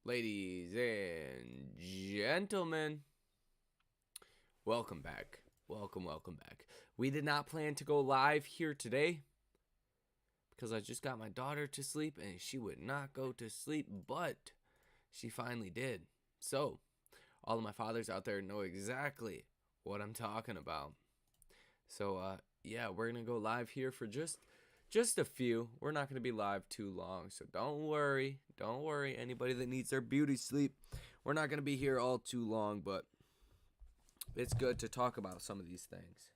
Ladies and gentlemen, welcome back. Welcome back. We did not plan to go live here today because I just got my daughter to sleep and she would not go to sleep, but she finally did. So, all of my fathers out there know exactly what I'm talking about. So, yeah, we're going to go live here for just a few. We're not going to be live too long, so don't worry. Don't worry, anybody that needs their beauty sleep. We're not going to be here all too long, but it's good to talk about some of these things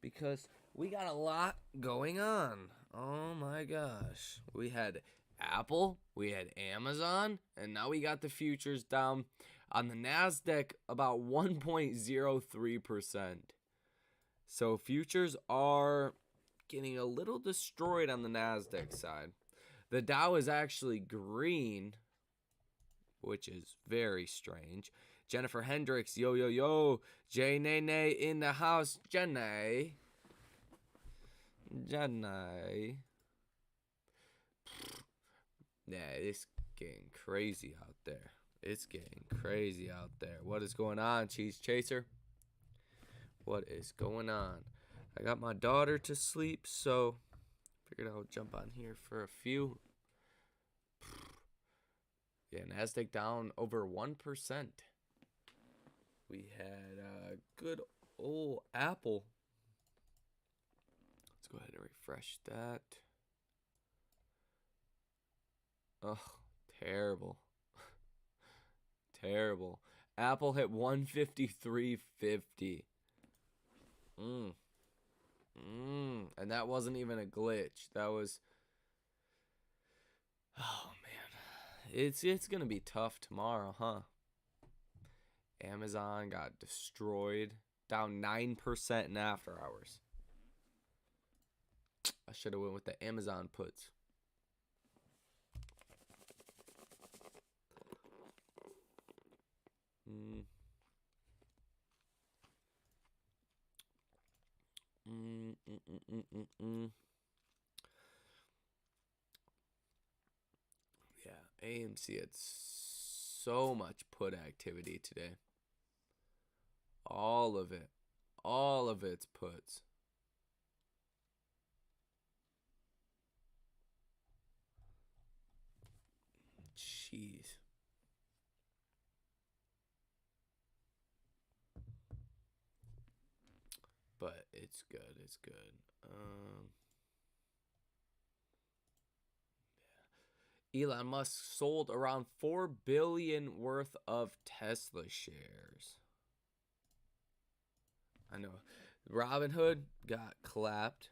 because we got a lot going on. Oh my gosh. We had Apple, we had Amazon, and now we got the futures down on the NASDAQ about 1.03%. So futures are getting a little destroyed on the NASDAQ side. The Dow is actually green, which is very strange. Jennifer Hendricks, yo, yo, yo. J Nene in the house. Jenny. Yeah, it's getting crazy out there. It's getting crazy out there. What is going on, Cheese Chaser? What is going on? I got my daughter to sleep, so figured I would jump on here for a few. Yeah, NASDAQ down over 1%. We had a good old Apple. Let's go ahead and refresh that. Oh, terrible. Terrible. Apple hit 153.50. And that wasn't even a glitch. That was, oh man, it's gonna be tough tomorrow, huh? Amazon got destroyed, down 9% in after hours. I should have went with the Amazon puts. Yeah, AMC had so much put activity today. All of it's puts. Jeez. But it's good. Elon Musk sold around $4 billion worth of Tesla shares. I know. Robinhood got clapped.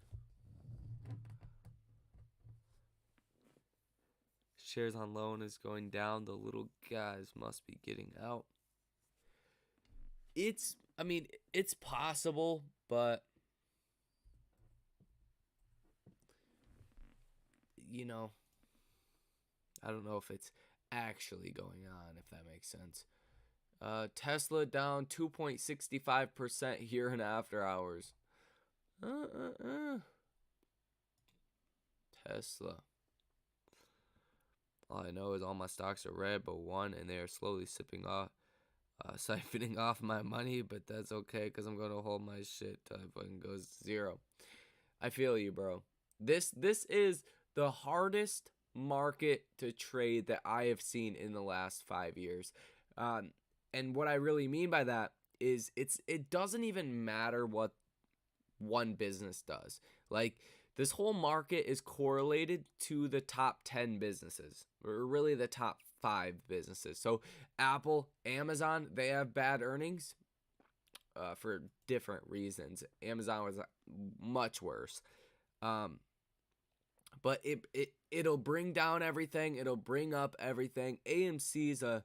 Shares on loan is going down. The little guys must be getting out. It's possible, but I don't know if it's actually going on, if that makes sense. Tesla down 2.65% here in after hours. Tesla. All I know is all my stocks are red but one, and they are slowly siphoning off my money, but that's okay because I'm going to hold my shit till it fucking goes zero. I feel you, bro. This is the hardest market to trade that I have seen in the last 5 years. And what I really mean by that is it doesn't even matter what one business does. Like, this whole market is correlated to the top 10 businesses, or really the top 5 businesses. So Apple, Amazon, they have bad earnings for different reasons. Amazon was much worse. But it'll bring down everything. It'll bring up everything. AMC is a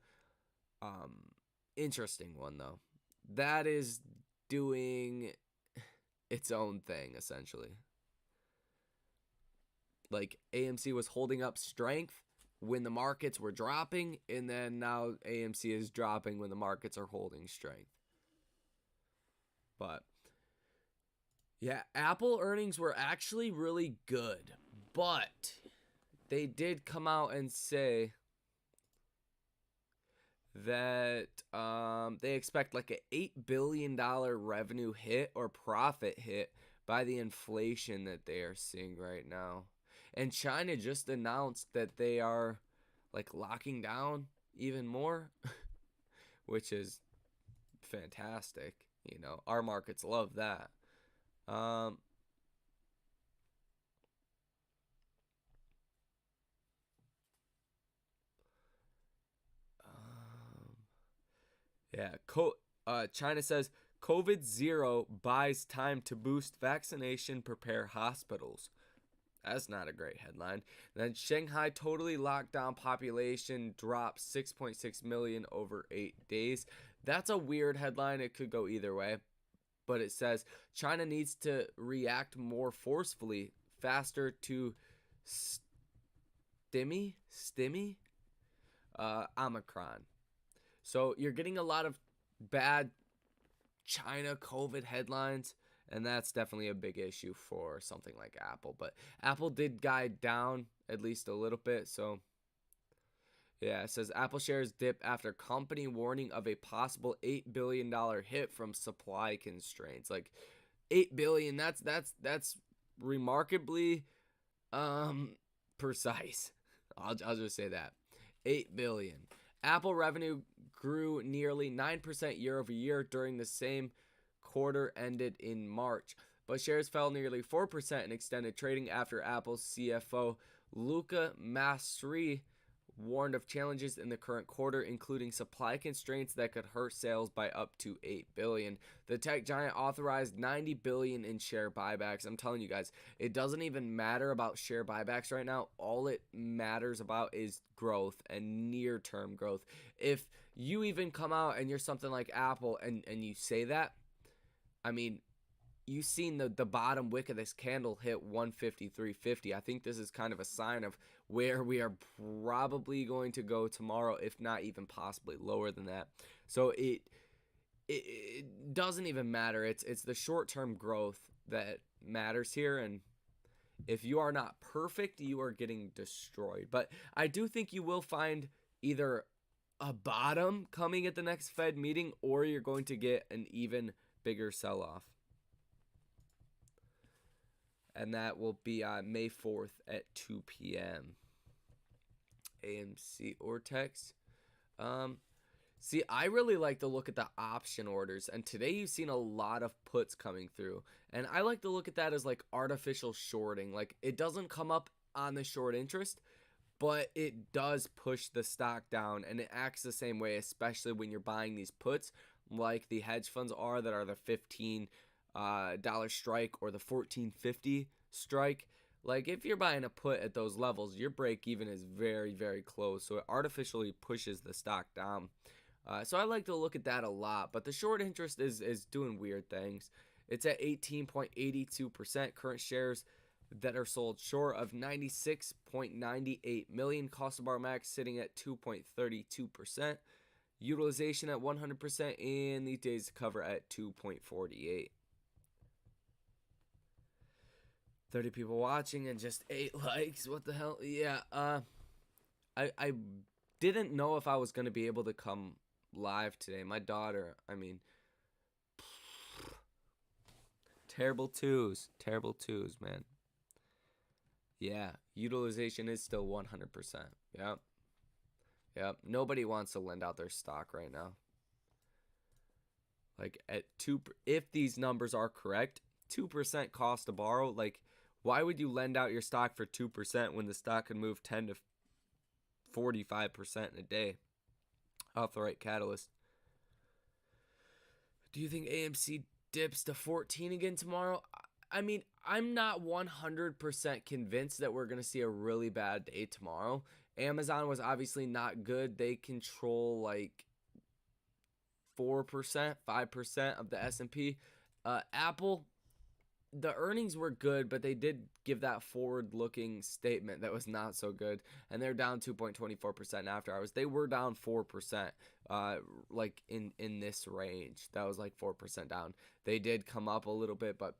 interesting one, though. That is doing its own thing, essentially. Like, AMC was holding up strength when the markets were dropping, and then now AMC is dropping when the markets are holding strength. But yeah, Apple earnings were actually really good, but they did come out and say that they expect like a $8 billion revenue hit or profit hit by the inflation that they are seeing right now. And China just announced that they are like locking down even more, which is fantastic. Our markets love that. Um, yeah, China says COVID zero buys time to boost vaccination, prepare hospitals. That's not a great headline. Then Shanghai totally locked down population drops 6.6 million over 8 days. That's a weird headline. It could go either way. But it says China needs to react more forcefully, faster to stimmy Omicron. So you're getting a lot of bad China COVID headlines, and that's definitely a big issue for something like Apple. But Apple did guide down at least a little bit. So yeah, it says Apple shares dip after company warning of a possible $8 billion hit from supply constraints. Like $8 billion, that's remarkably precise. I'll just say that. $8 billion. Apple revenue grew nearly 9% year over year during the same quarter ended in March, but shares fell nearly 4% in extended trading after Apple's CFO Luca Maestri warned of challenges in the current quarter, including supply constraints that could hurt sales by up to $8 billion. The tech giant authorized $90 billion in share buybacks. I'm telling you guys, it doesn't even matter about share buybacks right now. All it matters about is growth and near-term growth. If you even come out and you're something like Apple and you say that, I mean, you've seen the bottom wick of this candle hit 153.50. I think this is kind of a sign of where we are probably going to go tomorrow, if not even possibly lower than that. So it doesn't even matter. It's the short-term growth that matters here, and if you are not perfect, you are getting destroyed. But I do think you will find either a bottom coming at the next Fed meeting, or you're going to get an even bigger sell-off. And that will be on May 4th at 2 p.m. AMC Ortex. See, I really like to look at the option orders. And today you've seen a lot of puts coming through. And I like to look at that as like artificial shorting. Like it doesn't come up on the short interest, but it does push the stock down. And it acts the same way, especially when you're buying these puts like the hedge funds are that are the $15 strike or the $14.50 strike. Like if you're buying a put at those levels, your break even is very, very close. So it artificially pushes the stock down. So I like to look at that a lot. But the short interest is doing weird things. It's at 18.82%. Current shares that are sold short of 96.98 million. Cost of bar max sitting at 2.32%. Utilization at 100%, and the days to cover at 2.48. 30 people watching and just 8 likes. What the hell? Yeah, I didn't know if I was going to be able to come live today. My daughter, terrible twos, man. Yeah, utilization is still 100%. Yep. Nobody wants to lend out their stock right now. Like at 2, if these numbers are correct, 2% cost to borrow. Like, why would you lend out your stock for 2% when the stock could move 10 to 45% in a day off the right catalyst? Do you think AMC dips to 14 again tomorrow? I mean, I'm not 100% convinced that we're going to see a really bad day tomorrow. Amazon was obviously not good. They control like 4%, 5% of the S&P. Apple, the earnings were good, but they did give that forward-looking statement that was not so good, and they're down 2.24% after hours. They were down 4%, like in this range. That was like 4% down. They did come up a little bit, but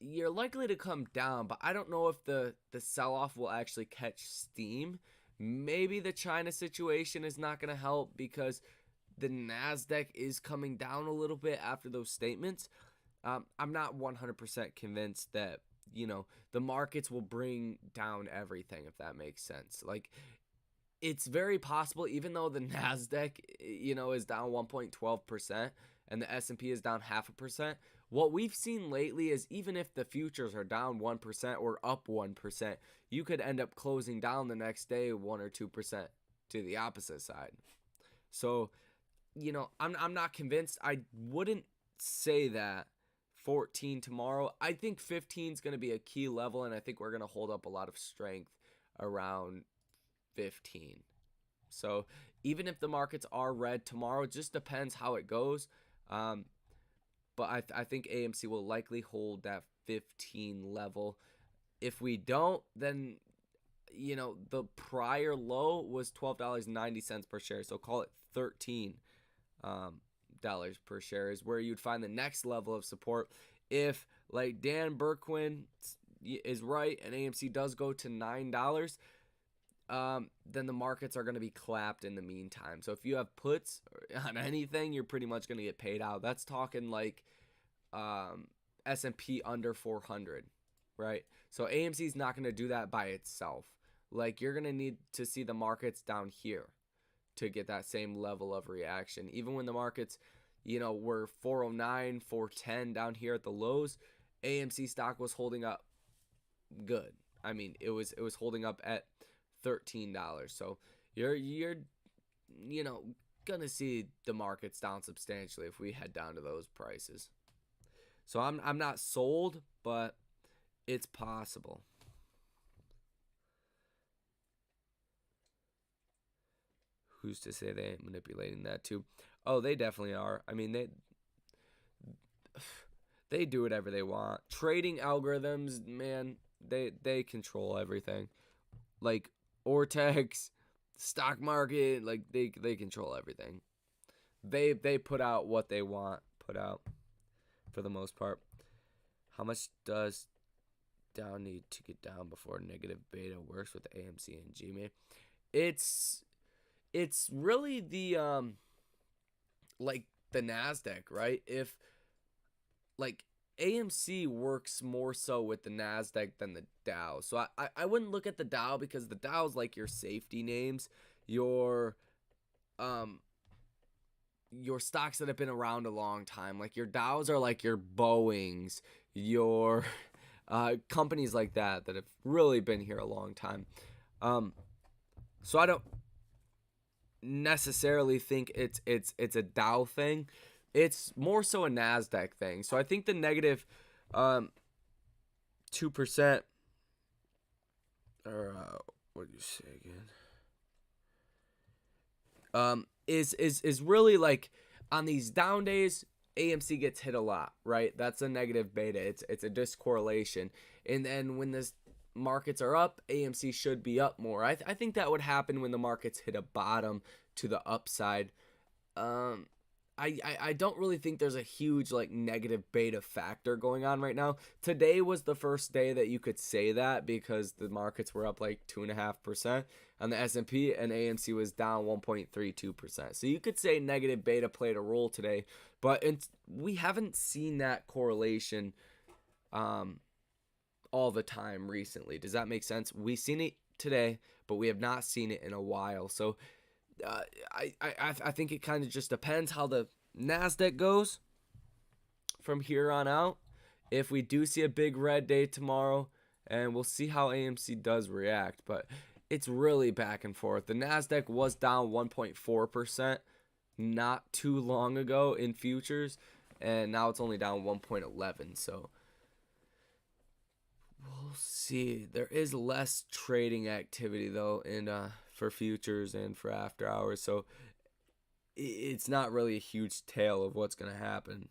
you're likely to come down, but I don't know if the sell-off will actually catch steam Maybe the China situation is not going to help because the NASDAQ is coming down a little bit after those statements. I'm not 100% convinced that, the markets will bring down everything, if that makes sense. Like, it's very possible, even though the NASDAQ, is down 1.12% and the S&P is down 0.5%, what we've seen lately is even if the futures are down 1% or up 1%, you could end up closing down the next day 1 or 2% to the opposite side. So, I'm not convinced. I wouldn't say that 14 tomorrow. I think 15 is going to be a key level, and I think we're going to hold up a lot of strength around 15. So even if the markets are red tomorrow, it just depends how it goes. But I think AMC will likely hold that 15 level. If we don't, then, the prior low was $12.90 per share. So call it $13 per share is where you'd find the next level of support. If, like Dan Berkwin is right and AMC does go to $9, then the markets are going to be clapped in the meantime. So if you have puts on anything, you're pretty much going to get paid out. That's talking like S&P under 400, right? So AMC is not going to do that by itself. Like, you're going to need to see the markets down here to get that same level of reaction. Even when the markets, were 409, 410 down here at the lows, AMC stock was holding up good. I mean, it was holding up at $13. So you're gonna see the markets down substantially if we head down to those prices. So I'm not sold, but it's possible. Who's to say they ain't manipulating that too? Oh, they definitely are. I mean, they do whatever they want. Trading algorithms, man, they control everything. Like Ortex, stock market, like they control everything. They put out what they want put out for the most part. How much does Dow need to get down before negative beta works with AMC and GMA? It's really the like the NASDAQ, right? If like AMC works more so with the NASDAQ than the Dow. So I wouldn't look at the Dow because the Dow is like your safety names, your stocks that have been around a long time. Like your Dows are like your Boeings, your companies like that have really been here a long time. So I don't necessarily think it's a Dow thing. It's more so a NASDAQ thing. So I think the negative 2% or what do you say again? Is really like on these down days, AMC gets hit a lot, right? That's a negative beta. It's a discorrelation. And then when the markets are up, AMC should be up more. I think that would happen when the markets hit a bottom to the upside. I don't really think there's a huge like negative beta factor going on right now. Today was the first day that you could say that because the markets were up like 2.5% on the S&P and AMC was down 1.32%. So you could say negative beta played a role today, but we haven't seen that correlation all the time recently. Does that make sense? We've seen it today, but we have not seen it in a while. So I think it kind of just depends how the NASDAQ goes from here on out. If we do see a big red day tomorrow, and we'll see how AMC does react, but it's really back and forth. The NASDAQ was down 1.4% not too long ago in futures, and now it's only down 1.11%. So we'll see. There is less trading activity though in for futures and for after hours, so it's not really a huge tale of what's going to happen,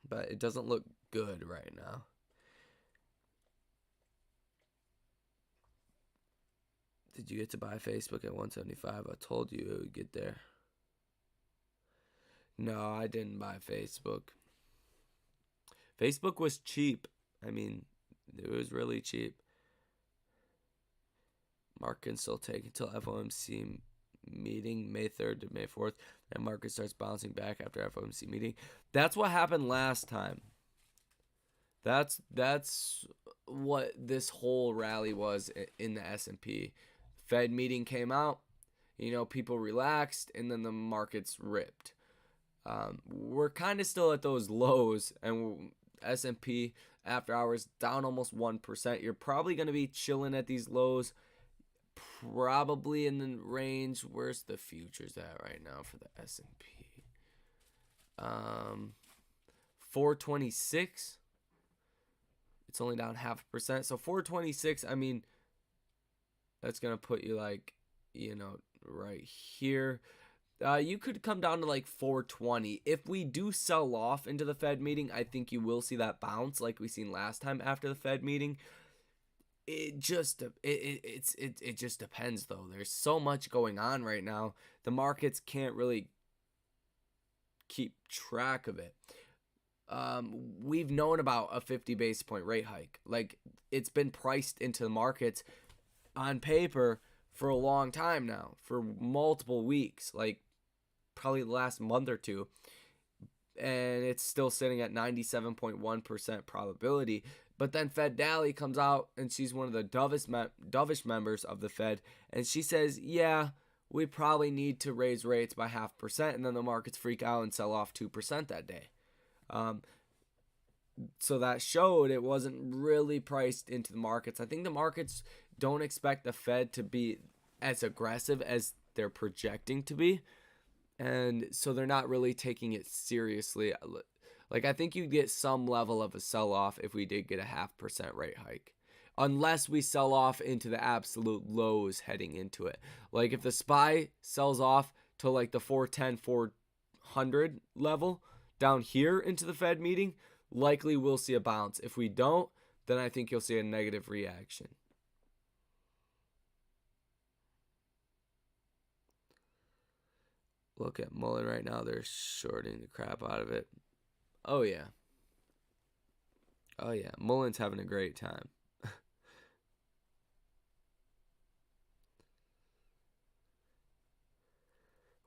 but it doesn't look good right now. Did you get to buy Facebook at 175? I told you it would get there. No, I didn't buy Facebook. Facebook was cheap. I mean, it was really cheap. Market can still take until FOMC meeting May 3rd to May 4th, and market starts bouncing back after FOMC meeting. That's what happened last time. That's what this whole rally was in the S&P. Fed meeting came out, people relaxed, and then the markets ripped. We're kind of still at those lows, and S&P after hours down almost 1%. You're probably going to be chilling at these lows, probably in the range. Where's the futures at right now for the S&P? 426. It's only down 0.5%. So 426, I mean, that's going to put you like, right here. You could come down to like 420. If we do sell off into the Fed meeting, I think you will see that bounce like we seen last time after the Fed meeting. It just depends though. There's so much going on right now. The markets can't really keep track of it. We've known about a 50 basis point rate hike. Like, it's been priced into the markets on paper for a long time now, for multiple weeks, like probably the last month or two, and it's still sitting at 97.1% probability. But then Fed Dally comes out, and she's one of the dovish members of the Fed, and she says, yeah, we probably need to raise rates by 0.5%, and then the markets freak out and sell off 2% that day. So that showed it wasn't really priced into the markets. I think the markets don't expect the Fed to be as aggressive as they're projecting to be, and so they're not really taking it seriously. Like, I think you'd get some level of a sell-off if we did get a 0.5% rate hike, unless we sell off into the absolute lows heading into it. Like, if the SPY sells off to like the 410, 400 level down here into the Fed meeting, likely we'll see a bounce. If we don't, then I think you'll see a negative reaction. Look at Mullen right now. They're shorting the crap out of it. Oh, yeah. Oh, yeah. Mullen's having a great time.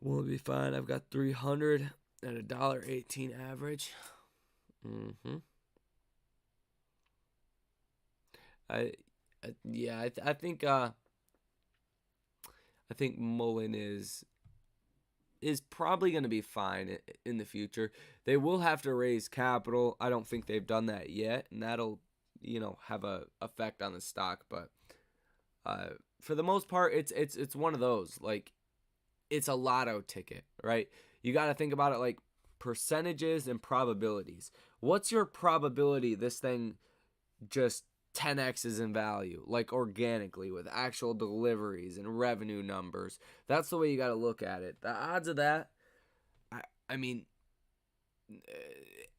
We'll be fine. I've got 300 at $1.18 average. I think Mullen is probably going to be fine in the future. They will have to raise capital. I don't think they've done that yet, and that'll, have a effect on the stock. But for the most part, it's one of those, like, it's a lotto ticket, right? You got to think about it like percentages and probabilities. What's your probability this thing just 10x's in value, like organically, with actual deliveries and revenue numbers? That's the way you got to look at it. The odds of that, I mean,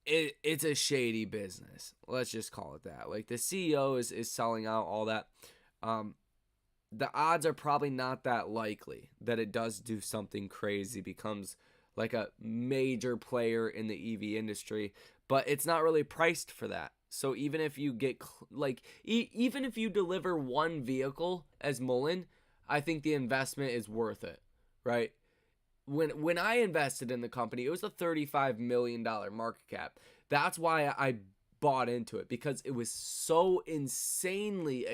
it's a shady business. Let's just call it that. Like, the CEO is selling out all that. The odds are probably not that likely that it does do something crazy, becomes like a major player in the EV industry, but it's not really priced for that. So even if you get even if you deliver one vehicle as Mullen, I think the investment is worth it, right? When I invested in the company, it was a $35 million market cap. That's why I bought into it, because it was so insanely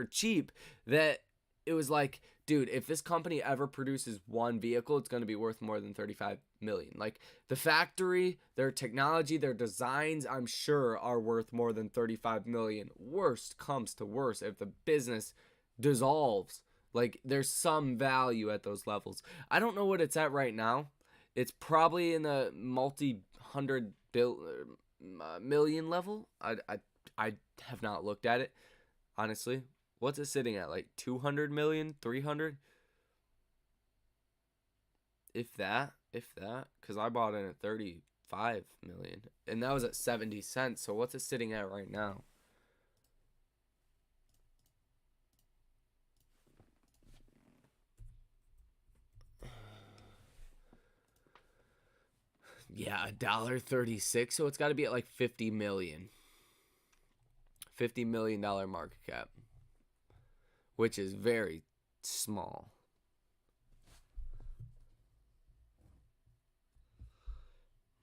cheap that it was like, dude, if this company ever produces one vehicle, it's going to be worth more than 35 million. Like, the factory, their technology, their designs, I'm sure are worth more than 35 million. Worst comes to worst, if the business dissolves, like, there's some value at those levels. I don't know what it's at right now. It's probably in the multi-hundred million level. I have not looked at it, honestly. What's it sitting at? Like 200 million, 300? If that, because I bought in at 35 million, and that was at 70 cents. So what's it sitting at right now? Yeah, $1.36. So it's got to be at like 50 million. $50 million market cap. which is very small.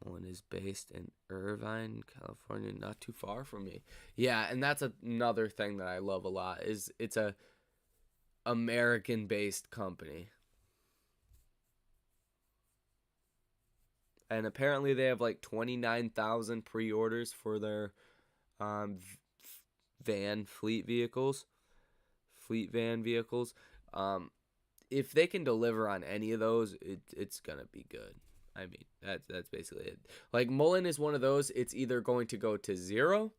Mullen is based in Irvine, California, not too far from me. Yeah, and that's another thing that I love a lot is it's a American-based company. And apparently they have like 29,000 pre-orders for their fleet van vehicles. If they can deliver on any of those, it's going to be good. I mean, that's basically it. Like Mullen is one of those, it's either going to go to zero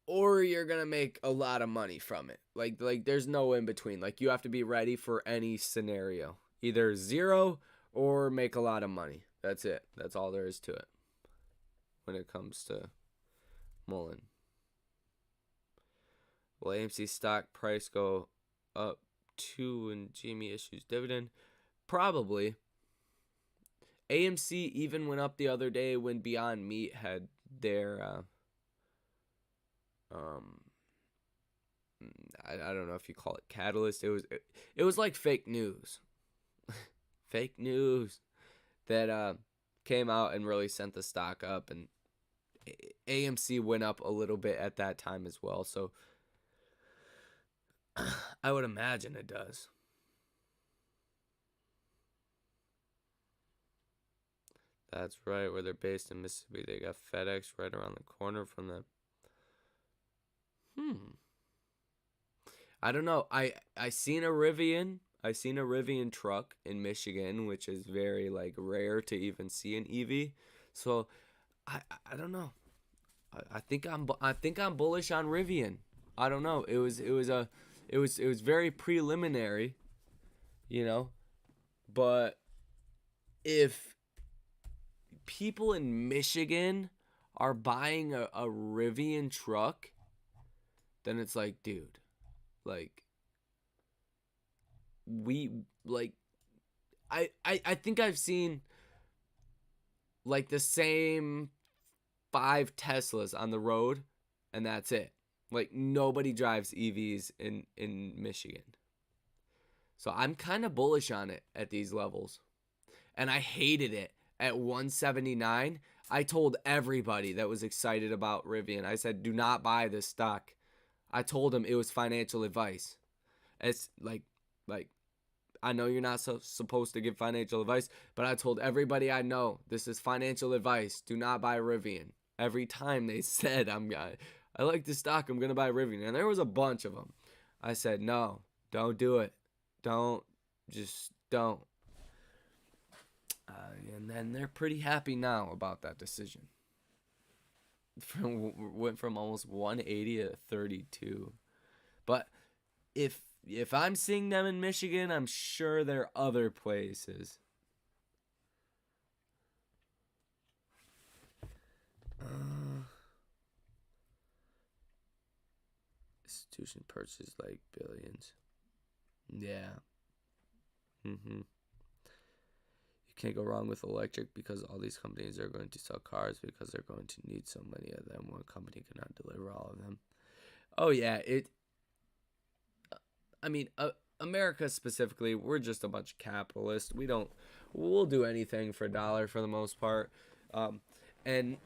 or you're going to make a lot of money from it. Like there's no in between. Like you have to be ready for any scenario. Either zero or make a lot of money. That's it. That's all there is to it when it comes to Mullen. Will AMC stock price go up too when Jamie issues dividend? Probably. AMC even went up the other day when Beyond Meat had their I don't know if you call it catalyst. It was like fake news. Fake news that came out and really sent the stock up, and AMC went up a little bit at that time as well. So I would imagine it does. That's right, where they're based in Mississippi. They got FedEx right around the corner from them. I don't know. I seen a Rivian. I seen a Rivian truck in Michigan, which is very like rare to even see an EV. So I don't know. I think I'm bullish on Rivian. I don't know. It was very preliminary, you know. But if people in Michigan are buying a Rivian truck, then it's like, dude, like I think I've seen like the same 5 Teslas on the road, and that's it. Like nobody drives EVs in Michigan. So I'm kind of bullish on it at these levels. And I hated it at 179. I told everybody that was excited about Rivian, I said, do not buy this stock. I told them it was financial advice. It's like I know you're not supposed to give financial advice, but I told everybody I know, this is financial advice. Do not buy Rivian. Every time they said, I like this stock, I'm going to buy Rivian. And there was a bunch of them. I said, no, don't do it. Just don't. And then they're pretty happy now about that decision. Went from almost 180 to 32. But if I'm seeing them in Michigan, I'm sure there are other places. Institution purchases like billions. Yeah. You can't go wrong with electric because all these companies are going to sell cars because they're going to need so many of them. One company cannot deliver all of them. Oh yeah, America specifically, we're just a bunch of capitalists. We'll do anything for a dollar for the most part. And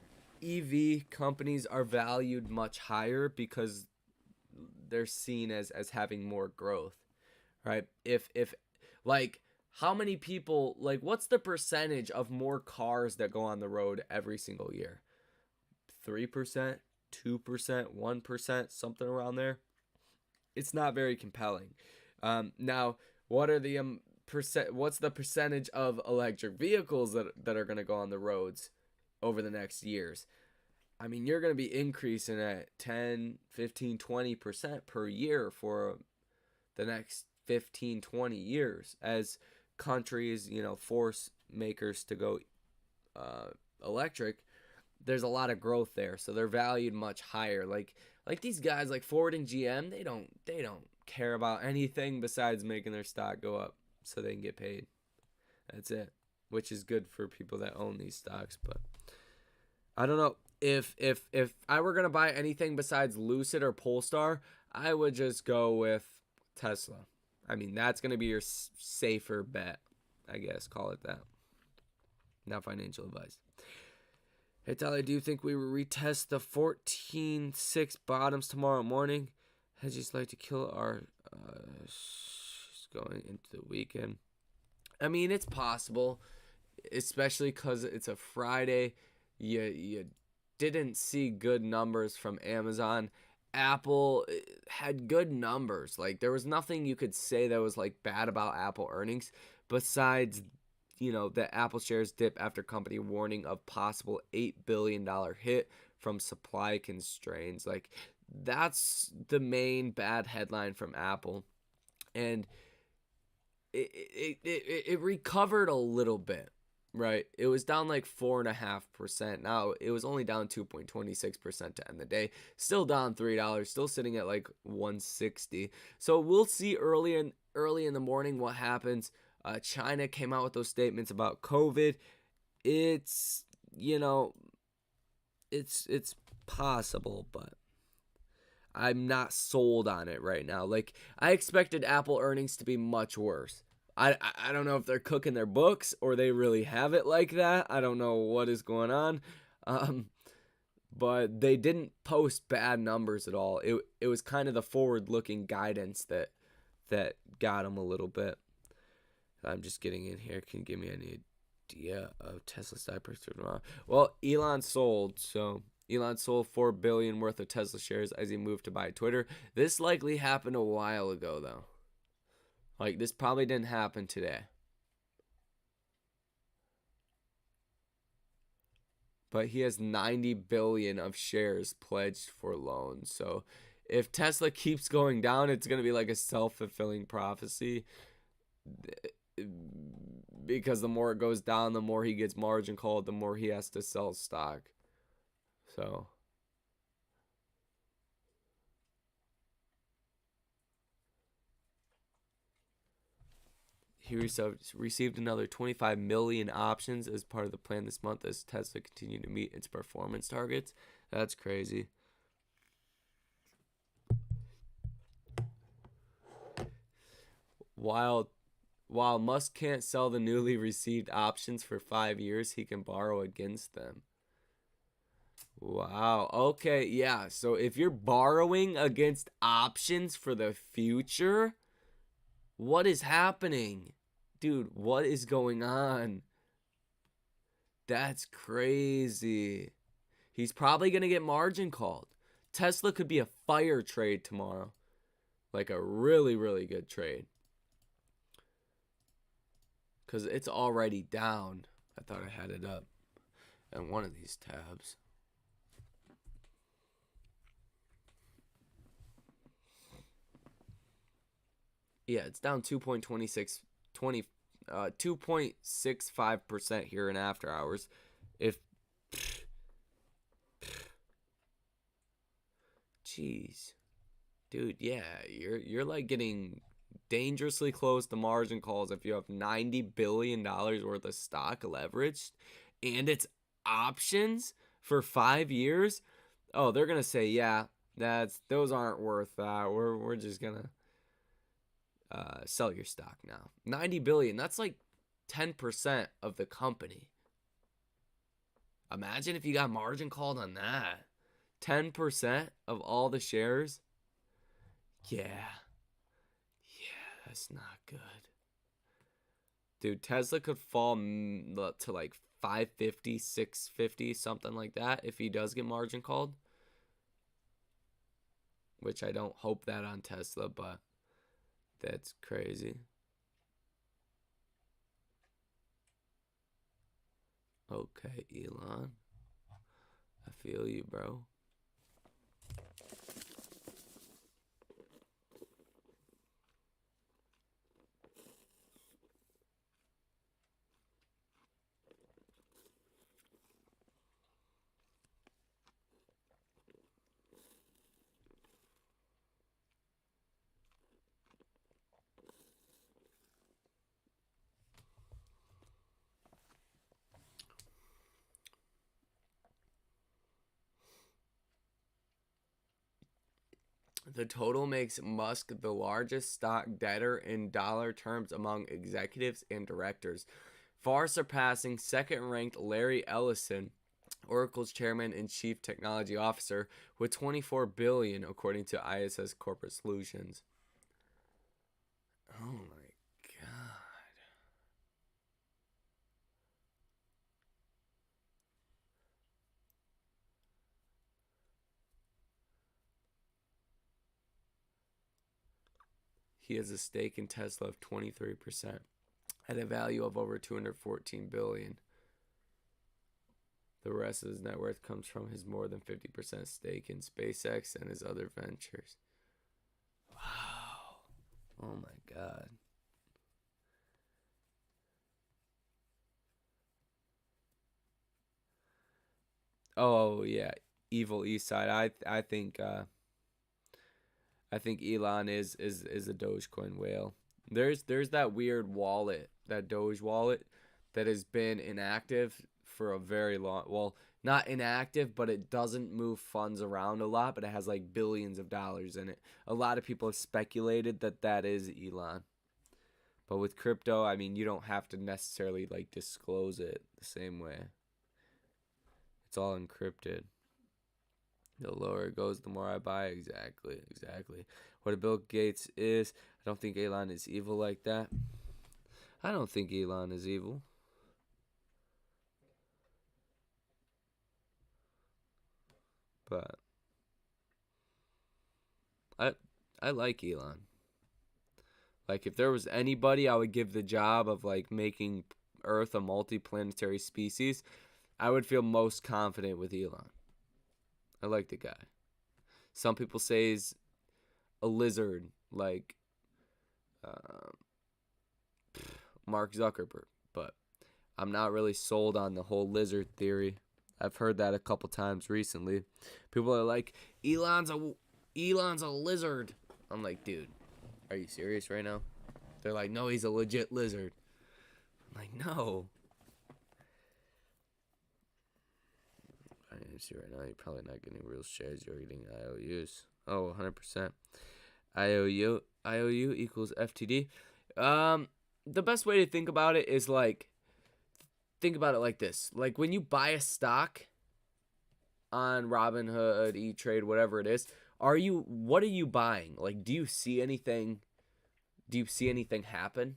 EV companies are valued much higher because they're seen as having more growth, right? If like, how many people, like, what's the percentage of more cars that go on the road every single year? 3%, 2%, 1%, something around there. It's not very compelling. Now, what's the percentage of electric vehicles that are going to go on the roads over the next years? I mean, you're going to be increasing at 10, 15, 20% per year for the next 15, 20 years as countries, force makers to go electric. There's a lot of growth there, so they're valued much higher. Like these guys like Ford and GM, they don't care about anything besides making their stock go up so they can get paid. That's it, which is good for people that own these stocks. But I don't know, if I were gonna buy anything besides Lucid or Polestar, I would just go with Tesla. I mean, that's going to be your safer bet, I guess. Call it that. Not financial advice. Hey, Tyler, do you think we will retest the 14.6 bottoms tomorrow morning? Hedges like to kill our going into the weekend. I mean, it's possible, especially because it's a Friday. You didn't see good numbers from Amazon. Apple had good numbers. Like, there was nothing you could say that was like bad about Apple earnings besides, the Apple shares dip after company warning of possible $8 billion hit from supply constraints. Like, that's the main bad headline from Apple. And it recovered a little bit, right? It was down like 4.5%. Now it was only down 2.26% to end the day. Still down $3. Still sitting at like 160. So we'll see early in the morning what happens. China came out with those statements about COVID. It's it's possible, but I'm not sold on it right now. Like, I expected Apple earnings to be much worse. I don't know if they're cooking their books or they really have it like that. I don't know what is going on. But they didn't post bad numbers at all. It was kind of the forward-looking guidance that got them a little bit. I'm just getting in here. Can you give me any idea of Tesla stock price tomorrow? Well, Elon sold, so Elon sold $4 billion worth of Tesla shares as he moved to buy Twitter. This likely happened a while ago, though. Like, this probably didn't happen today. But he has 90 billion of shares pledged for loans. So if Tesla keeps going down, it's going to be like a self-fulfilling prophecy. Because the more it goes down, the more he gets margin called, the more he has to sell stock. So he received another 25 million options as part of the plan this month as Tesla continued to meet its performance targets. That's crazy. While Musk can't sell the newly received options for 5 years, he can borrow against them. Wow. Okay, yeah. So if you're borrowing against options for the future, what is happening? Dude, what is going on? That's crazy. He's probably going to get margin called. Tesla could be a fire trade tomorrow. Like a really, really good trade. Because it's already down. I thought I had it up in one of these tabs. Yeah, it's down 2.65% here in after hours. Jeez. Dude, yeah, you're like getting dangerously close to margin calls if you have $90 billion worth of stock leveraged and it's options for 5 years. Oh, they're going to say, yeah, those aren't worth that. We're just going to sell your stock now. 90 billion, that's like 10% of the company. Imagine if you got margin called on that. 10% of all the shares. Yeah, that's not good. Dude, Tesla could fall to like 550, 650, something like that if he does get margin called. Which I don't hope that on Tesla, but that's crazy. Okay, Elon. I feel you, bro. The total makes Musk the largest stock debtor in dollar terms among executives and directors, far surpassing second-ranked Larry Ellison, Oracle's chairman and chief technology officer, with $24 billion, according to ISS Corporate Solutions. Oh my God. He has a stake in Tesla of 23% at a value of over $214 billion. The rest of his net worth comes from his more than 50% stake in SpaceX and his other ventures. Wow. Oh my God. Oh yeah, evil East Side. I think Elon is a Dogecoin whale. There's that weird wallet, that Doge wallet, that has been inactive for a very long. Well, not inactive, but it doesn't move funds around a lot. But it has like billions of dollars in it. A lot of people have speculated that that is Elon. But with crypto, I mean, you don't have to necessarily like disclose it the same way. It's all encrypted. The lower it goes, the more I buy. Exactly. What a Bill Gates is. I don't think Elon is evil like that. I don't think Elon is evil. But I like Elon. Like, if there was anybody I would give the job of like making Earth a multi-planetary species, I would feel most confident with Elon. I like the guy. Some people say he's a lizard, like Mark Zuckerberg, but I'm not really sold on the whole lizard theory. I've heard that a couple times recently. People are like, Elon's a lizard. I'm like, dude, are you serious right now? They're like, no, he's a legit lizard. I'm like, no. I see right now, you're probably not getting real shares. You're getting IOUs. Oh, 100%. IOU equals FTD. The best way to think about it is like, think about it like this. Like when you buy a stock on Robinhood, E-Trade, whatever it is, what are you buying? Like, do you see anything? Do you see anything happen?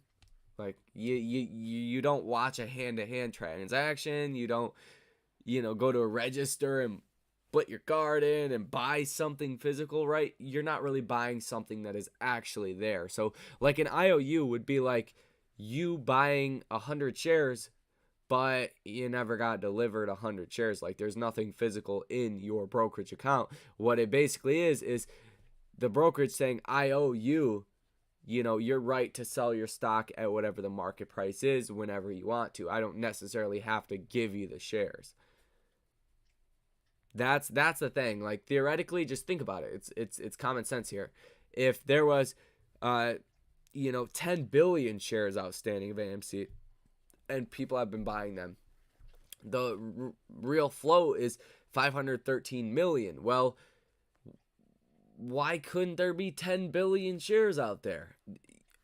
Like you don't watch a hand-to-hand transaction. You don't, go to a register and put your card in and buy something physical, right? You're not really buying something that is actually there. So like an IOU would be like you buying 100 shares, but you never got delivered 100 shares. Like there's nothing physical in your brokerage account. What it basically is the brokerage saying, I owe you, your right to sell your stock at whatever the market price is whenever you want to. I don't necessarily have to give you the shares. That's the thing. Like theoretically, just think about it. It's common sense here. If there was 10 billion shares outstanding of AMC and people have been buying them, the real flow is 513 million. Well, why couldn't there be 10 billion shares out there?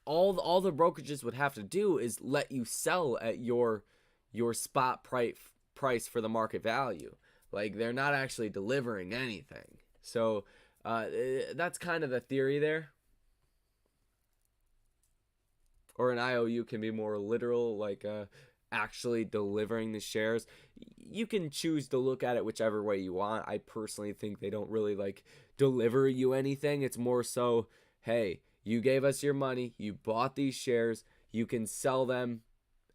All the brokerages would have to do is let you sell at your spot price for the market value. Like they're not actually delivering anything. So that's kind of the theory there. Or an IOU can be more literal, like actually delivering the shares. You can choose to look at it whichever way you want. I personally think they don't really like deliver you anything. It's more so, hey, you gave us your money, you bought these shares, you can sell them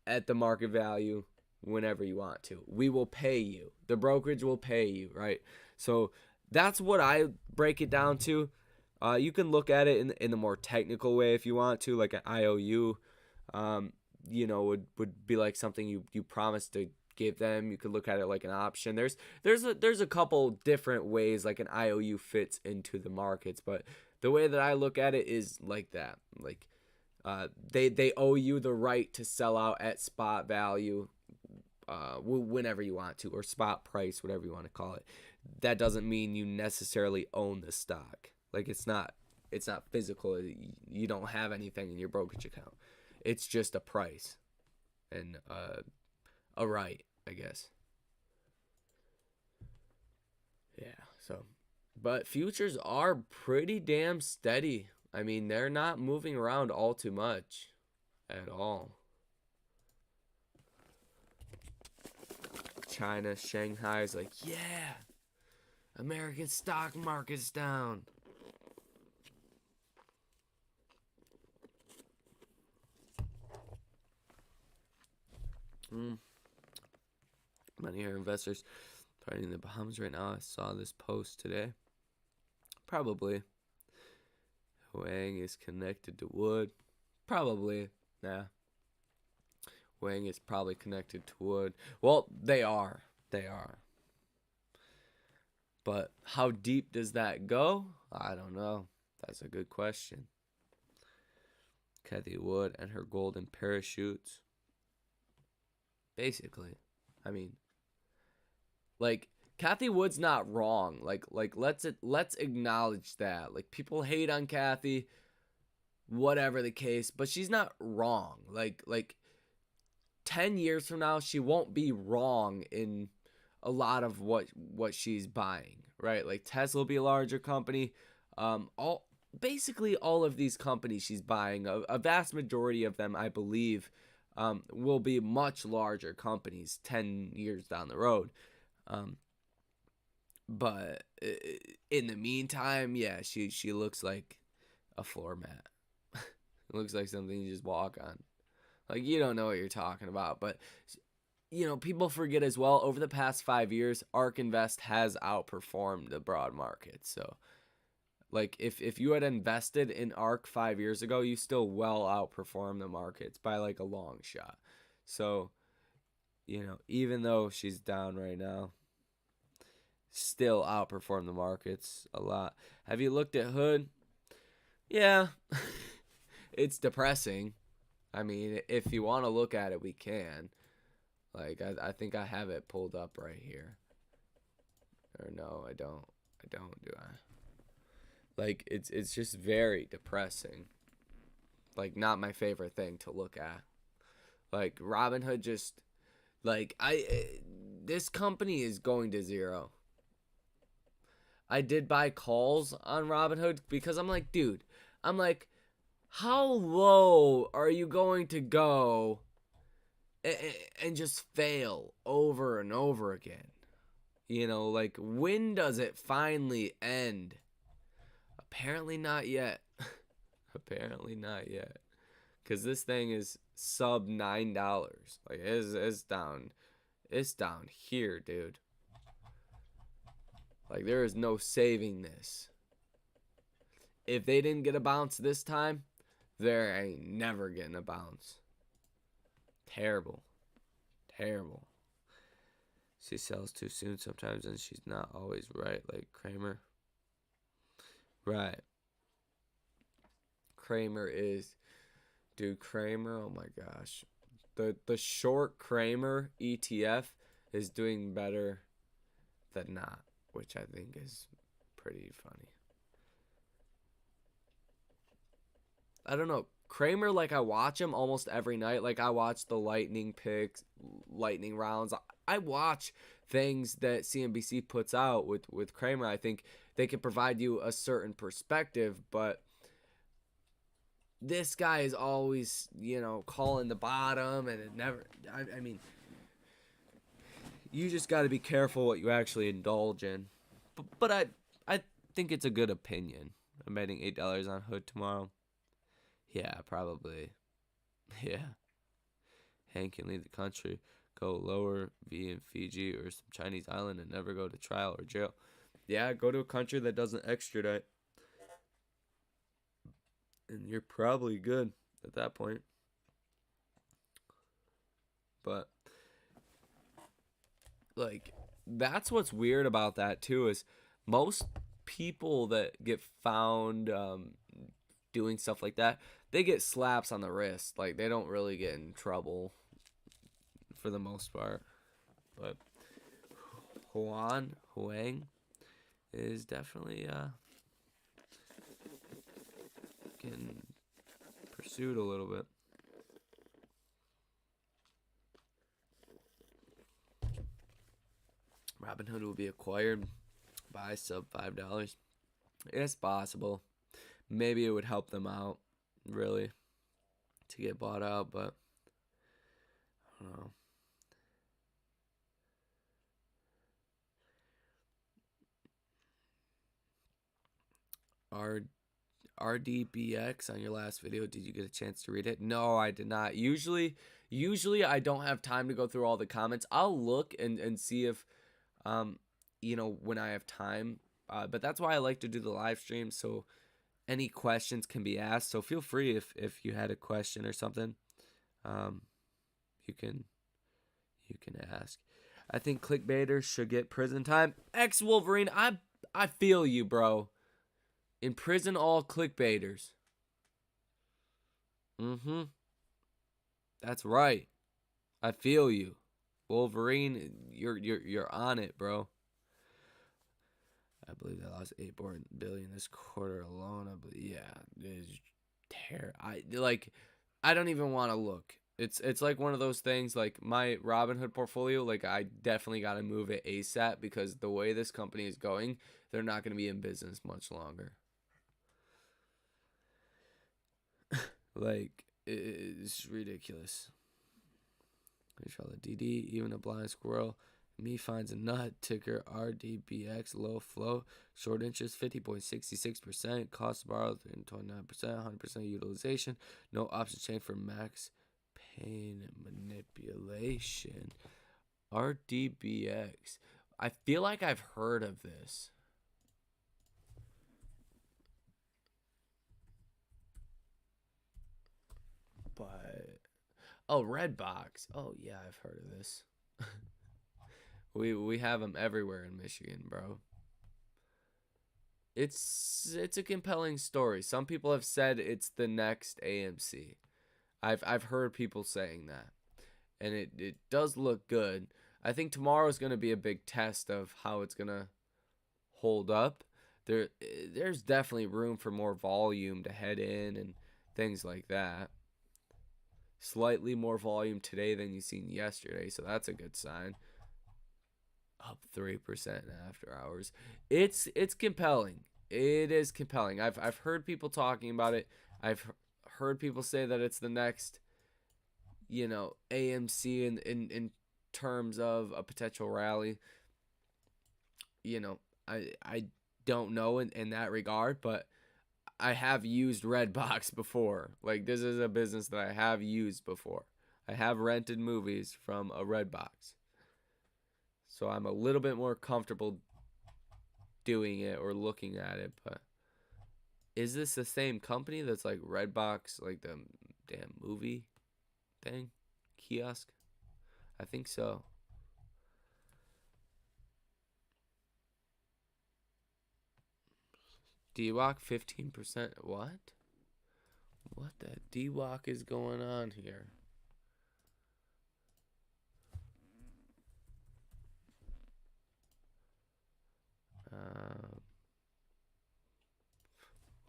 at the market value whenever you want to. We will pay you. The brokerage will pay you, right? So that's what I break it down to. You can look at it in the more technical way if you want to, like an IOU, would be like something you promised to give them. You could look at it like an option. There's a couple different ways like an IOU fits into the markets, but the way that I look at it is like that. Like they owe you the right to sell out at spot value whenever you want to, or spot price, whatever you want to call it. That doesn't mean you necessarily own the stock. Like it's not physical. You don't have anything in your brokerage account. It's just a price and a right, I guess. Yeah, so but futures are pretty damn steady. I mean, they're not moving around all too much at all. China, Shanghai is like, yeah, American stock market's down. Many are investors trading the Bahamas right now. I saw this post today. Probably. Wang is connected to wood. Probably. Nah. Wang is probably connected to wood. Well, they are. They are. But how deep does that go? I don't know. That's a good question. Cathie Wood and her golden parachutes. Basically. I mean, like, Cathie Wood's not wrong. Like let's acknowledge that. Like, people hate on Cathie, whatever the case, but she's not wrong. Like 10 years from now, she won't be wrong in a lot of what she's buying, right? Like, Tesla will be a larger company. Basically all of these companies she's buying, a vast majority of them, I believe, will be much larger companies 10 years down the road. But in the meantime, yeah, she looks like a floor mat. It looks like something you just walk on. Like, you don't know what you're talking about. But, you know, people forget as well, over the past 5 years, ARK Invest has outperformed the broad market. So, like, if you had invested in ARK 5 years ago, you still well outperformed the markets by, like, a long shot. So, you know, even though she's down right now, still outperform the markets a lot. Have you looked at Hood? Yeah. It's depressing. I mean, if you want to look at it, we can. Like, I think I have it pulled up right here. Or no, I don't. Do I? Like, it's just very depressing. Like, not my favorite thing to look at. Like, Robinhood just, like, this company is going to zero. I did buy calls on Robinhood because I'm like, dude, how low are you going to go and just fail over and over again? You know, like, when does it finally end? Apparently not yet. Apparently not yet. Because this thing is sub $9. Like, it's down. It's down here, dude. Like, there is no saving this. If they didn't get a bounce this time, there ain't never getting a bounce. Terrible. Terrible. She sells too soon sometimes, and she's not always right, like Kramer. Right. Kramer is... Dude, Kramer, oh my gosh. The short Kramer ETF is doing better than not, which I think is pretty funny. I don't know. Kramer, like, I watch him almost every night. Like, I watch the lightning picks, lightning rounds. I watch things that CNBC puts out with Kramer. I think they can provide you a certain perspective, but this guy is always, you know, calling the bottom, and it never, I mean, you just got to be careful what you actually indulge in. But I think it's a good opinion. I'm betting $8 on Hood tomorrow. Yeah, probably. Yeah. Hank can leave the country, go lower, be in Fiji or some Chinese island, and never go to trial or jail. Yeah, go to a country that doesn't extradite. And you're probably good at that point. But, like, that's what's weird about that, too, is most people that get found doing stuff like that, they get slaps on the wrist. Like, they don't really get in trouble for the most part. But Huang is definitely getting pursued a little bit. Robinhood will be acquired by sub $5. It's possible. Maybe it would help them out, really, to get bought out, but I don't know. RDBX on your last video, did you get a chance to read it? No, I did not. Usually I don't have time to go through all the comments. I'll look and see if when I have time, but that's why I like to do the live stream, so any questions can be asked. So feel free if you had a question or something, you can ask. I think clickbaiters should get prison time. Wolverine, I feel you, bro. Imprison all clickbaiters. That's right. I feel you. Wolverine, you're on it, bro. I believe they lost $8 billion this quarter alone. I believe, yeah, it is terrible. I don't even want to look. It's like one of those things, like my Robinhood portfolio, like I definitely got to move it ASAP because the way this company is going, they're not going to be in business much longer. Like, it's ridiculous. Control the DD, even a blind squirrel. Me finds a nut. Ticker RDBX, low flow. Short interest 50.66%. Cost to borrow 29%. 100% utilization. No option chain for max pain manipulation. RDBX. I feel like I've heard of this. But Redbox. Oh yeah, I've heard of this. we have them everywhere in Michigan, bro. It's a compelling story. Some people have said it's the next AMC. I've heard people saying that, and it does look good. I think tomorrow is going to be a big test of how it's going to hold up. There's definitely room for more volume to head in and things like that. Slightly more volume today than you seen yesterday, so that's a good sign. Up 3% after hours. It's compelling. It is compelling. I've heard people talking about it. I've heard people say that it's the next, AMC in terms of a potential rally. I don't know in that regard, but I have used Redbox before. Like, this is a business that I have used before. I have rented movies from a Redbox. So I'm a little bit more comfortable doing it or looking at it. But is this the same company that's like Redbox, like the damn movie thing? Kiosk? I think so. DWAC 15%. What? What the DWAC is going on here?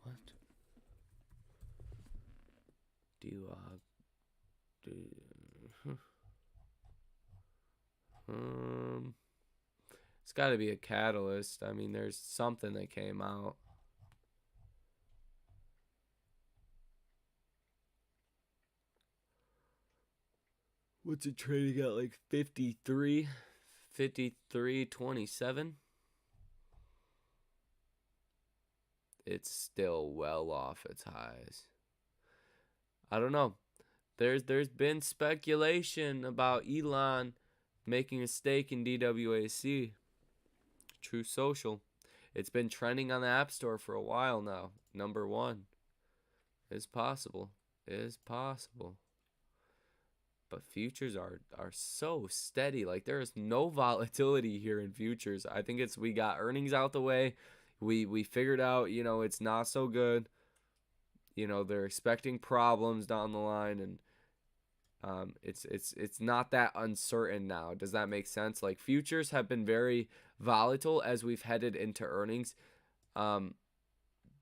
What? DWAC. It's got to be a catalyst. I mean, there's something that came out. What's it trading at, like 53.27? It's still well off its highs. I don't know. There's been speculation about Elon making a stake in DWAC, True Social. It's been trending on the App Store for a while now. Number 1. It's possible. It is possible. But futures are so steady. Like, there is no volatility here in futures. I think we got earnings out the way. We figured out, it's not so good. They're expecting problems down the line, and it's not that uncertain now. Does that make sense? Like, futures have been very volatile as we've headed into earnings.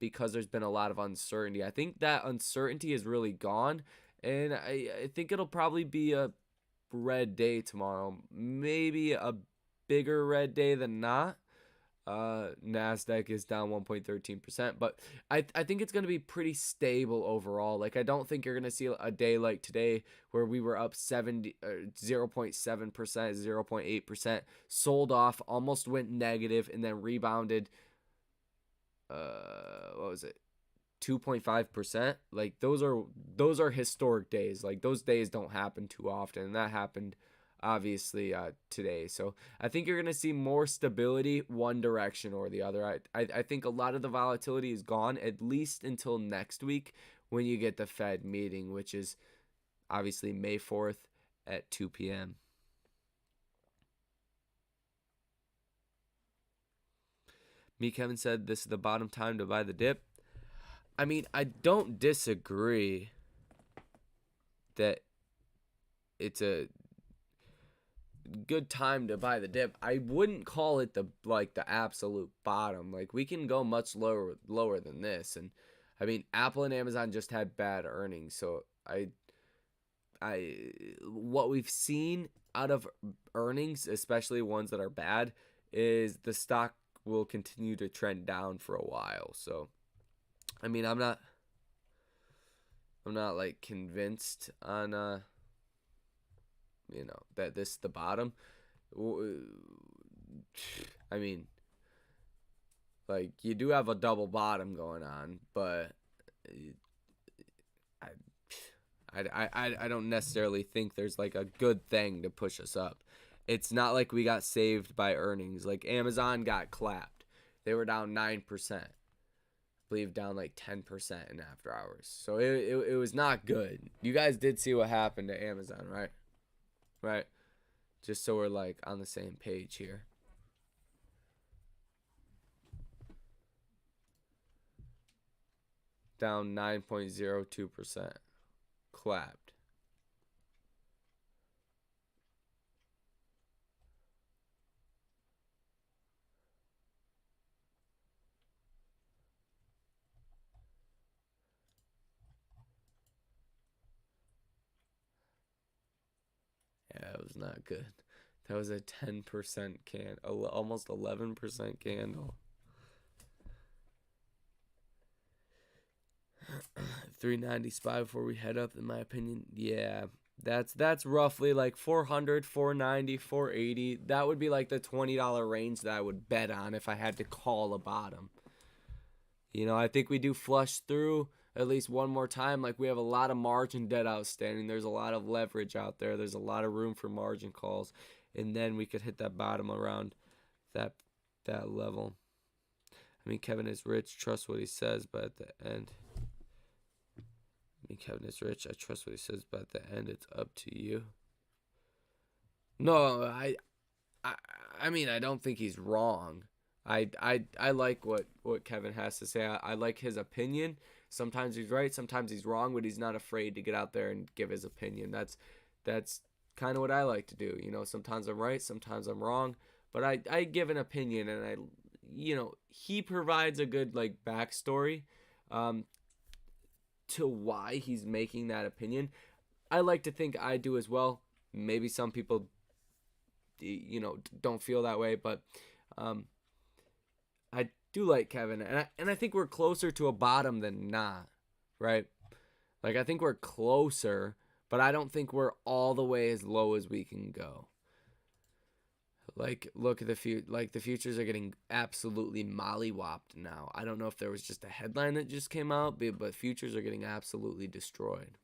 because there's been a lot of uncertainty. I think that uncertainty is really gone, and I think it'll probably be a red day tomorrow. Maybe a bigger red day than not. Nasdaq is down 1.13%, but I think it's going to be pretty stable overall. Like, I don't think you're going to see a day like today where we were up 0.7%, 0.8%, sold off, almost went negative, and then rebounded. What was it? 2.5%. Like, those are historic days. Like, those days don't happen too often, and that happened obviously today. So I think you're going to see more stability one direction or the other. I think a lot of the volatility is gone, at least until next week when you get the Fed meeting, which is obviously May 4th at 2 p.m. Kevin said this is the bottom time to buy the dip. I mean, I don't disagree that it's a good time to buy the dip. I wouldn't call it the absolute bottom. Like, we can go much lower than this. And I mean, Apple and Amazon just had bad earnings, so what we've seen out of earnings, especially ones that are bad, is the stock will continue to trend down for a while. So I mean, I'm not like convinced on that this is the bottom. I mean, like, you do have a double bottom going on, but I don't necessarily think there's like a good thing to push us up. It's not like we got saved by earnings. Like, Amazon got clapped. They were down 9%. I believe down like 10% in after hours. So it was not good. You guys did see what happened to Amazon, right? Right? Just so we're like on the same page here. Down 9.02%. Clapped. Yeah, it was not good. That was a 10% almost 11% candle. 390 spy before we head up, in my opinion. Yeah, that's roughly like 400, 490, 480. That would be like the $20 range that I would bet on if I had to call a bottom. I think we do flush through at least one more time. Like, we have a lot of margin debt outstanding. There's a lot of leverage out there. There's a lot of room for margin calls. And then we could hit that bottom around that level. I mean, Kevin is rich. Trust what he says, but at the end... Kevin is rich. I trust what he says, but at the end, it's up to you. No, I mean, I don't think he's wrong. I like what Kevin has to say. I like his opinion. Sometimes he's right, sometimes he's wrong, but he's not afraid to get out there and give his opinion. That's kind of what I like to do. Sometimes I'm right, sometimes I'm wrong, but I give an opinion, and he provides a good like backstory to why he's making that opinion. I like to think I do as well. Maybe some people don't feel that way, but I do like Kevin, and I think we're closer to a bottom than not, right? Like, I think we're closer, but I don't think we're all the way as low as we can go. Like, look at the futures are getting absolutely mollywopped now. I don't know if there was just a headline that just came out, but futures are getting absolutely destroyed.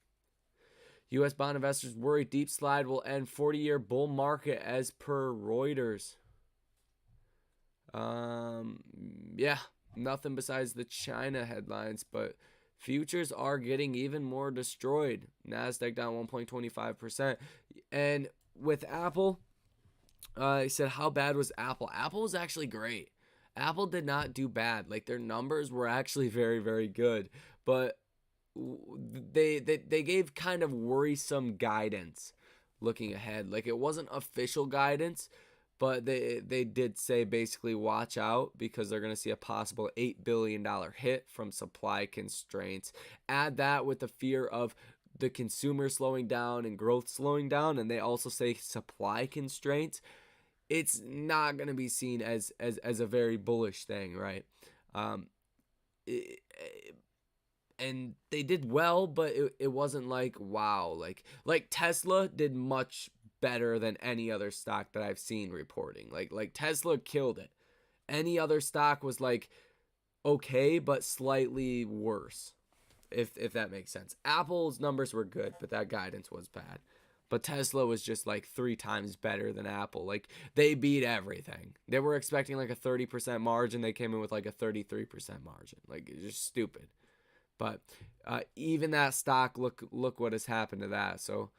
U.S. bond investors worry deep slide will end 40-year bull market as per Reuters. Yeah, nothing besides the China headlines, but futures are getting even more destroyed. Nasdaq down 1.25%. And with Apple... he said, how bad was Apple? Apple was actually great. Apple did not do bad. Like, their numbers were actually very, very good. But they gave kind of worrisome guidance looking ahead. Like, it wasn't official guidance, but they did say basically watch out because they're going to see a possible $8 billion hit from supply constraints. Add that with the fear of the consumer slowing down and growth slowing down, and they also say supply constraints. It's not going to be seen as a very bullish thing, right? And they did well, but it wasn't like wow. Like Tesla did much better than any other stock that I've seen reporting. Like Tesla killed it. Any other stock was like okay, but slightly worse, if that makes sense. Apple's numbers were good, but that guidance was bad. But Tesla was just like 3 times better than Apple. Like they beat everything. They were expecting like a 30% margin. They came in with like a 33% margin. Like it's just stupid. But even that stock, look what has happened to that. So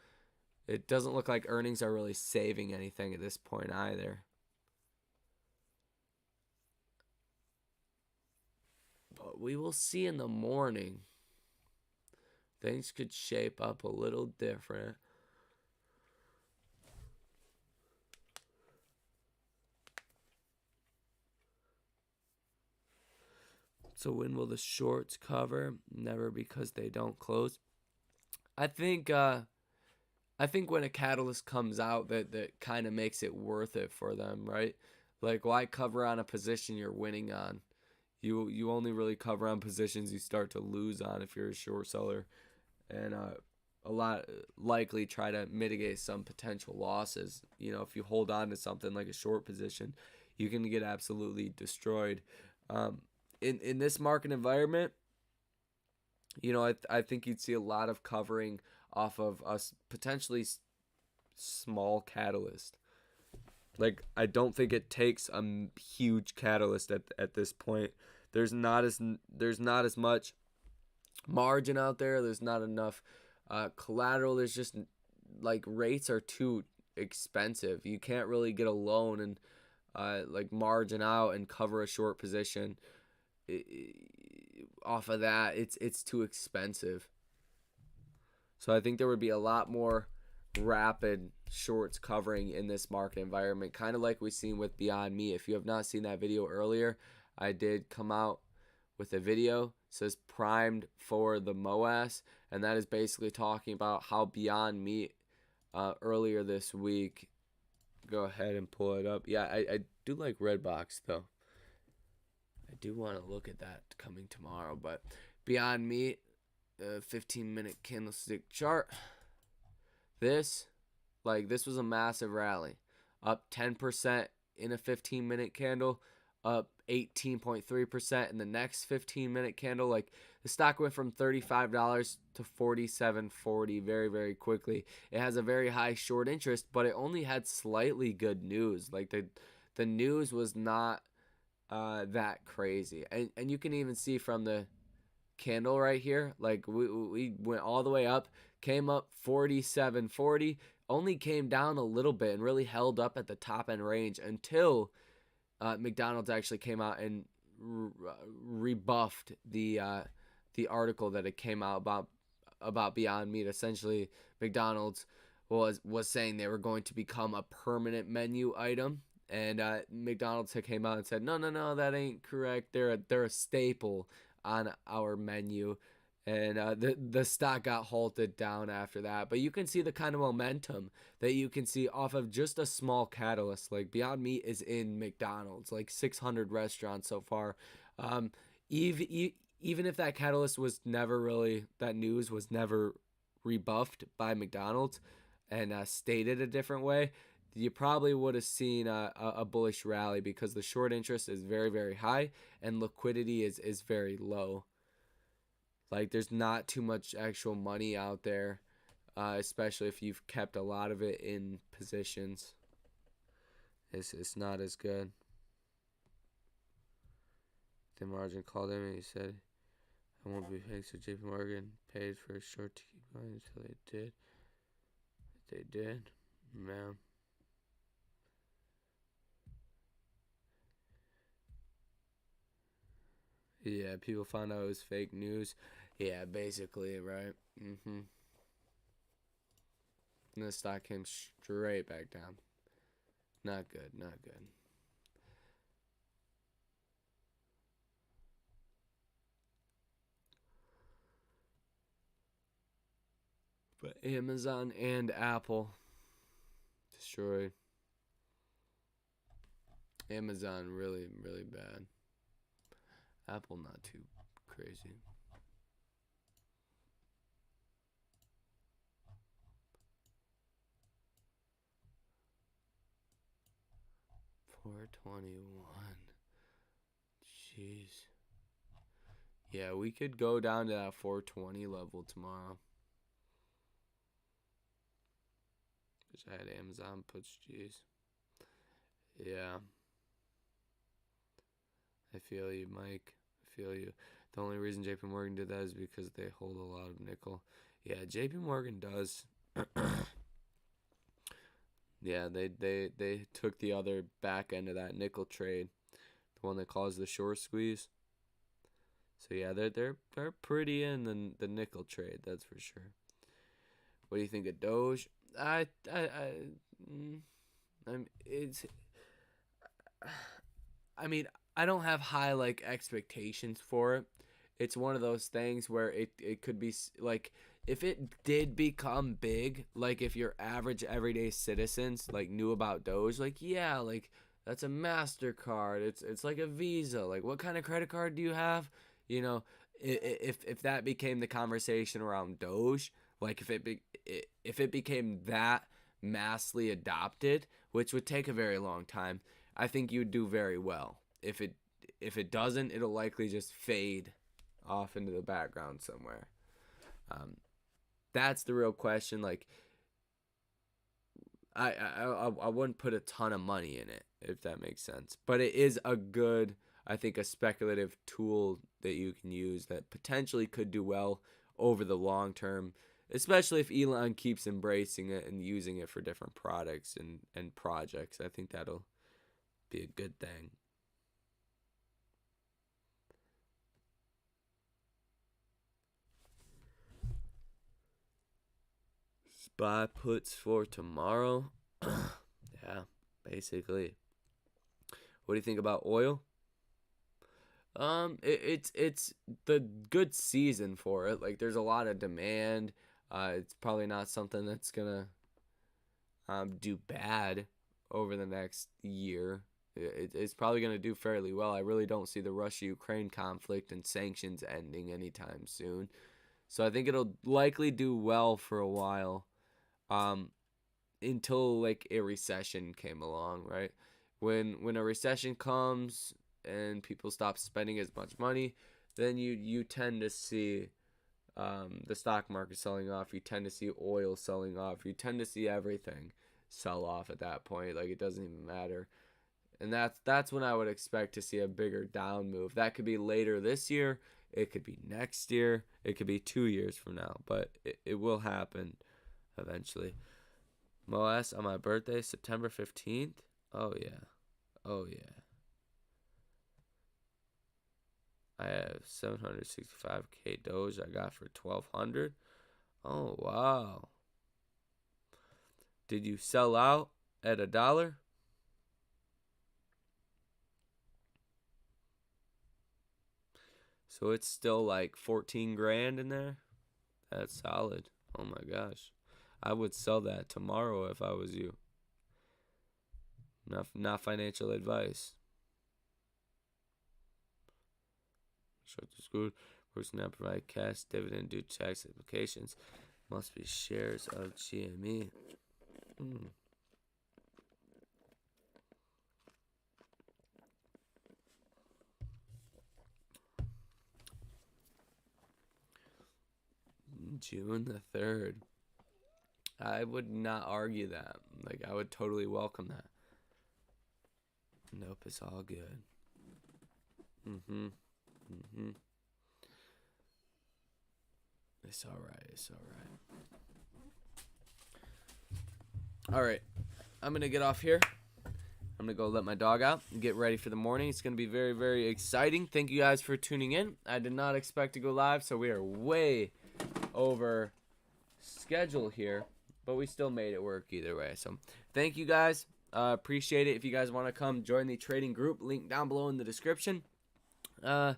it doesn't look like earnings are really saving anything at this point either. But we will see in the morning. Things could shape up a little different. So when will the shorts cover? Never, because they don't close. I think when a catalyst comes out that kind of makes it worth it for them, right? Like why cover on a position you're winning on? You only really cover on positions you start to lose on if you're a short seller, and a lot likely try to mitigate some potential losses. You know, if you hold on to something like a short position, you can get absolutely destroyed. In this market environment, you know, I think you'd see a lot of covering off of a potentially small catalyst. Like I don't think it takes a huge catalyst at this point. There's not as much margin out there. There's not enough collateral. There's just like rates are too expensive. You can't really get a loan and like margin out and cover a short position. Off of that, it's too expensive. So I think there would be a lot more rapid shorts covering in this market environment, kind of like we've seen with Beyond Meat. If you have not seen that video earlier, I did come out with a video. It says primed for the MOAS, and that is basically talking about how Beyond Meat earlier this week. Go ahead and pull it up. Yeah, I do like Redbox though. I do want to look at that coming tomorrow, but Beyond Meat, 15-minute candlestick chart. This was a massive rally, up 10% in a 15-minute candle, up 18.3% in the next 15-minute candle. Like the stock went from $35 to $47.40 very, very quickly. It has a very high short interest, but it only had slightly good news. Like the news was not that crazy, and you can even see from the candle right here, like we went all the way up, came up 47.40, only came down a little bit and really held up at the top end range until McDonald's actually came out and rebuffed the article that it came out about Beyond Meat. Essentially, McDonald's was saying they were going to become a permanent menu item. And McDonald's came out and said, no, that ain't correct. They're a staple on our menu. And the stock got halted down after that. But you can see the kind of momentum that you can see off of just a small catalyst. Like Beyond Meat is in McDonald's, like 600 restaurants so far. Even if that catalyst was never really, that news was never rebuffed by McDonald's and stated a different way, you probably would have seen a bullish rally because the short interest is very, very high and liquidity is very low. Like there's not too much actual money out there, especially if you've kept a lot of it in positions. It's not as good. The margin called him and he said, I won't be paying, so JP Morgan paid for a short to keep going until they did. They did, man. Yeah, people found out it was fake news. Yeah, basically, right? And the stock came straight back down. Not good. Not good. But Amazon and Apple destroyed. Amazon really, really bad. Apple not too crazy. $421. Jeez. Yeah, we could go down to that 420 level tomorrow. Wish I had Amazon puts. Jeez. Yeah. I feel you, Mike. I feel you. The only reason JP Morgan did that is because they hold a lot of nickel. Yeah, JP Morgan does. Yeah, they took the other back end of that nickel trade, the one that caused the short squeeze. So yeah, they're pretty in the nickel trade, that's for sure. What do you think of Doge? I mean, I don't have high like expectations for it. It's one of those things where it could be like, if it did become big, like if your average everyday citizens like knew about Doge, like yeah, like that's a MasterCard, it's like a Visa, like what kind of credit card do you have? You know, if that became the conversation around Doge, like if it became that massively adopted, which would take a very long time, I think you'd do very well. If it doesn't, it'll likely just fade off into the background somewhere. That's the real question. Like, I wouldn't put a ton of money in it, if that makes sense. But it is a good, I think, a speculative tool that you can use that potentially could do well over the long term, especially if Elon keeps embracing it and using it for different products and projects. I think that'll be a good thing. Spy puts for tomorrow. Yeah, basically. What do you think about oil? It's the good season for it. Like there's a lot of demand. It's probably not something that's gonna do bad over the next year. It's probably gonna do fairly well. I really don't see the Russia-Ukraine conflict and sanctions ending anytime soon. So I think it'll likely do well for a while. Until like a recession came along, right? When a recession comes and people stop spending as much money, then you tend to see the stock market selling off. You tend to see oil selling off. You tend to see everything sell off at that point. Like it doesn't even matter. And that's when I would expect to see a bigger down move. That could be later this year. It could be next year. It could be 2 years from now. But it will happen eventually. MOS on my birthday, September 15th. Oh, yeah. Oh, yeah. I have 765K Doge I got for 1,200. Oh, wow. Did you sell out at $1? So it's still like 14 grand in there? That's solid. Oh, my gosh. I would sell that tomorrow if I was you. Not financial advice. Short to school. Works now provide cash dividend due to tax implications. Must be shares of GME. June the 3rd. I would not argue that. Like, I would totally welcome that. Nope, it's all good. It's alright, it's alright. Alright, I'm going to get off here. I'm going to go let my dog out and get ready for the morning. It's going to be very, very exciting. Thank you guys for tuning in. I did not expect to go live, so we are way over schedule here, but we still made it work either way. So thank you guys. Appreciate it if you guys want to come join the trading group. Link down below in the description. Yeah,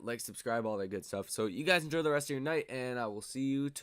like, subscribe, all that good stuff. So you guys enjoy the rest of your night, and I will see you tomorrow.